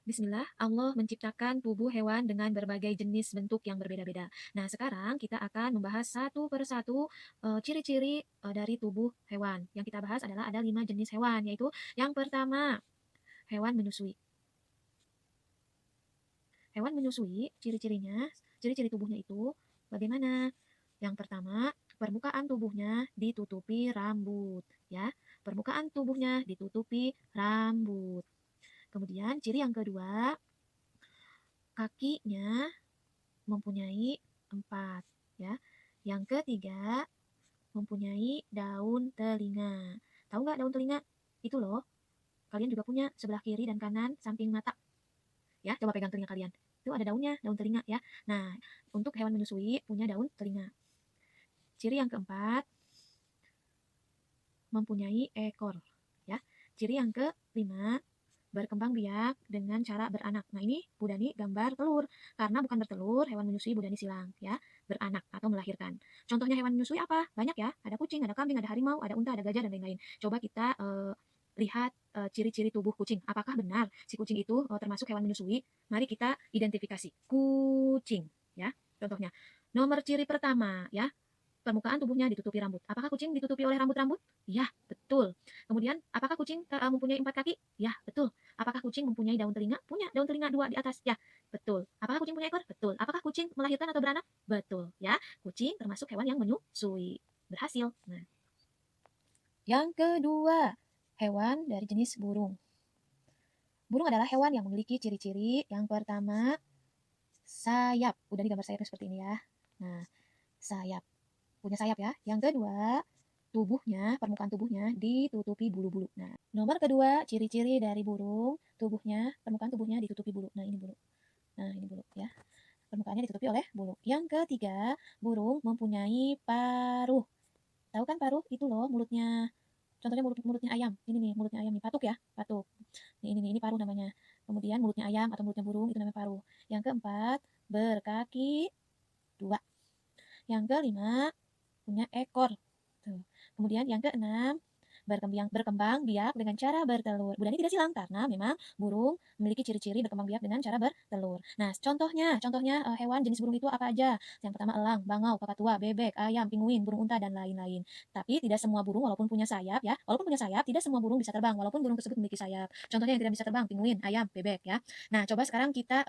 Bismillah, Allah menciptakan tubuh hewan dengan berbagai jenis bentuk yang berbeda-beda. Nah, sekarang kita akan membahas satu persatu ciri-ciri dari tubuh hewan. Yang kita bahas adalah ada 5 jenis hewan, yaitu yang pertama, hewan menyusui. Hewan menyusui, ciri-cirinya, ciri-ciri tubuhnya itu bagaimana? Yang pertama, permukaan tubuhnya ditutupi rambut, ya. Permukaan tubuhnya ditutupi rambut. Kemudian ciri yang kedua, kakinya mempunyai 4, ya. Yang ketiga, mempunyai daun telinga. Tahu nggak daun telinga? Itu loh, kalian juga punya sebelah kiri dan kanan samping mata. Ya, coba pegang telinga kalian. Itu ada daunnya, daun telinga ya. Nah, untuk hewan menyusui punya daun telinga. Ciri yang keempat, mempunyai ekor. Ya. Ciri yang kelima, berkembang biak dengan cara beranak. Nah, ini Bu Dani gambar telur. Karena bukan bertelur, hewan menyusui Bu Dani silang, ya, beranak atau melahirkan. Contohnya hewan menyusui apa? Banyak ya. Ada kucing, ada kambing, ada harimau, ada unta, ada gajah dan lain-lain. Coba kita lihat ciri-ciri tubuh kucing. Apakah benar si kucing itu termasuk hewan menyusui? Mari kita identifikasi. Kucing, ya. Contohnya. Nomor ciri pertama, ya, permukaan tubuhnya ditutupi rambut. Apakah kucing ditutupi oleh rambut-rambut? Ya, betul. Kemudian, apakah kucing mempunyai 4 kaki? Ya, betul. Apakah kucing mempunyai daun telinga? Punya daun telinga 2 di atas? Ya, betul. Apakah kucing punya ekor? Betul. Apakah kucing melahirkan atau beranak? Betul. Ya, kucing termasuk hewan yang menyusui. Berhasil. Nah, yang kedua, hewan dari jenis burung. Burung adalah hewan yang memiliki ciri-ciri. Yang pertama, sayap. Udah digambar sayapnya seperti ini ya. Nah, sayap. Punya sayap ya. Yang kedua, tubuhnya, permukaan tubuhnya ditutupi bulu-bulu. Nah, nomor kedua, ciri-ciri dari burung, tubuhnya, permukaan tubuhnya ditutupi bulu. Nah, ini bulu. Nah, ini bulu ya. Permukaannya ditutupi oleh bulu. Yang ketiga, burung mempunyai paruh. Tahu kan paruh? Itu loh mulutnya. Contohnya mulutnya ayam. Ini nih, mulutnya ayam nih. Patuk ya, patuk. Ini paruh namanya. Kemudian mulutnya ayam atau mulutnya burung itu namanya paruh. Yang keempat, berkaki 2. Yang kelima, punya ekor. Tuh. Kemudian yang keenam, berkembang biak dengan cara bertelur. Bu Dani tidak silang karena memang burung memiliki ciri-ciri berkembang biak dengan cara bertelur. Nah, contohnya hewan jenis burung itu apa aja? Yang pertama elang, bangau, kakatua, bebek, ayam, pinguin, burung unta dan lain-lain. Tapi tidak semua burung walaupun punya sayap ya, walaupun punya sayap tidak semua burung bisa terbang walaupun burung tersebut memiliki sayap. Contohnya yang tidak bisa terbang pinguin, ayam, bebek ya. Nah, coba sekarang kita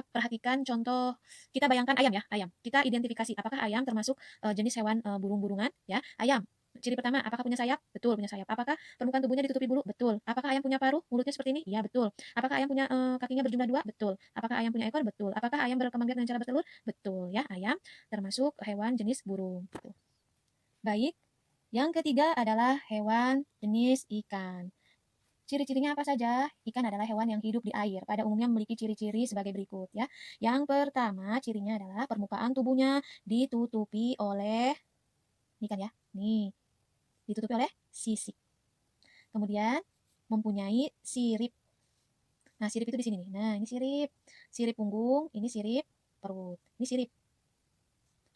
perhatikan contoh, kita bayangkan ayam ya, ayam. Kita identifikasi apakah ayam termasuk jenis hewan burung-burungan ya. Ayam, ciri pertama, apakah punya sayap? Betul, punya sayap. Apakah permukaan tubuhnya ditutupi bulu? Betul. Apakah ayam punya paruh? Mulutnya seperti ini? Ya, betul. Apakah ayam punya kakinya berjumlah 2? Betul. Apakah ayam punya ekor? Betul. Apakah ayam berkembang biak dengan cara bertelur? Betul ya, ayam termasuk hewan jenis burung. Gitu. Baik, yang ketiga adalah hewan jenis ikan. Ciri-cirinya apa saja? Ikan adalah hewan yang hidup di air. Pada umumnya memiliki ciri-ciri sebagai berikut ya. Yang pertama, cirinya adalah permukaan tubuhnya ditutupi oleh, ini kan ya, nih, ditutupi oleh sisik. Kemudian mempunyai sirip. Nah, sirip itu di sini nih. Nah, ini sirip. Sirip punggung, ini sirip perut. Ini sirip.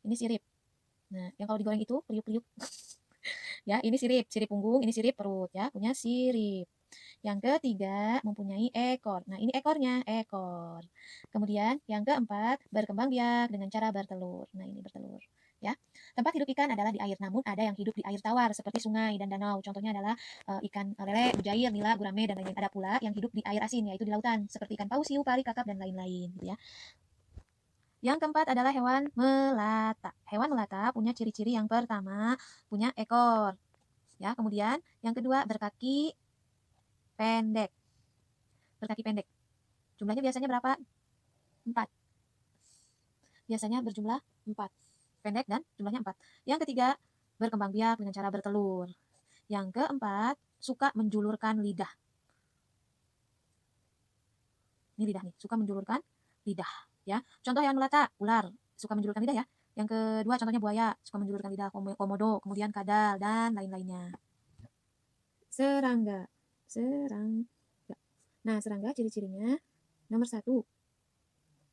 Ini sirip. Nah, yang kalau digoreng itu periuk-periuk. Ya, ini sirip, sirip punggung, ini sirip perut ya, punya sirip. Yang ketiga, mempunyai ekor. Nah, ini ekornya, ekor. Kemudian, yang keempat, berkembang biak dengan cara bertelur. Nah, ini bertelur. Ya. Tempat hidup ikan adalah di air, namun ada yang hidup di air tawar seperti sungai dan danau. Contohnya adalah ikan lele, mujair, nila, gurame, dan lain-lain. Ada pula yang hidup di air asin, yaitu di lautan, seperti ikan paus, hiu, pari, kakap, dan lain-lain. Gitu ya. Yang keempat adalah hewan melata. Hewan melata punya ciri-ciri yang pertama, punya ekor. Ya, kemudian yang kedua berkaki pendek. Berkaki pendek. Jumlahnya biasanya berapa? 4. Biasanya berjumlah 4. Pendek dan jumlahnya 4. Yang ketiga, berkembang biak dengan cara bertelur. Yang keempat, suka menjulurkan lidah. Ini lidah nih, suka menjulurkan lidah. Ya, contoh hewan melata, ular, suka menjulurkan lidah ya. Yang kedua contohnya buaya, suka menjulurkan lidah, komodo, kemudian kadal, dan lain-lainnya. Serangga. Serangga. Nah, serangga ciri-cirinya nomor 1,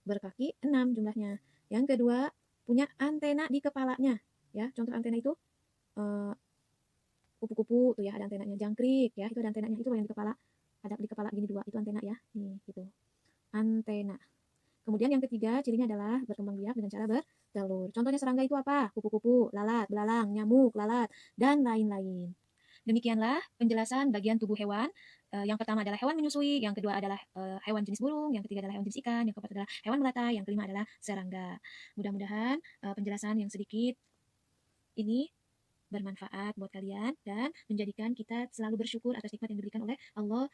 berkaki 6 jumlahnya. Yang kedua, punya antena di kepalanya. Ya, contoh antena itu kupu-kupu tuh ya, ada antenanya. Jangkrik ya, itu ada antenanya. Itu loh yang di kepala. Ada di kepala gini 2, itu antena ya. Nih, gitu. antena. Kemudian yang ketiga, cirinya adalah berkembang biak dengan cara bertelur. Contohnya serangga itu apa? Kupu-kupu, lalat, belalang, nyamuk, lalat, dan lain-lain. Demikianlah penjelasan bagian tubuh hewan. Yang pertama adalah hewan menyusui, yang kedua adalah hewan jenis burung, yang ketiga adalah hewan jenis ikan, yang keempat adalah hewan melata, yang kelima adalah serangga. Mudah-mudahan penjelasan yang sedikit ini bermanfaat buat kalian dan menjadikan kita selalu bersyukur atas nikmat yang diberikan oleh Allah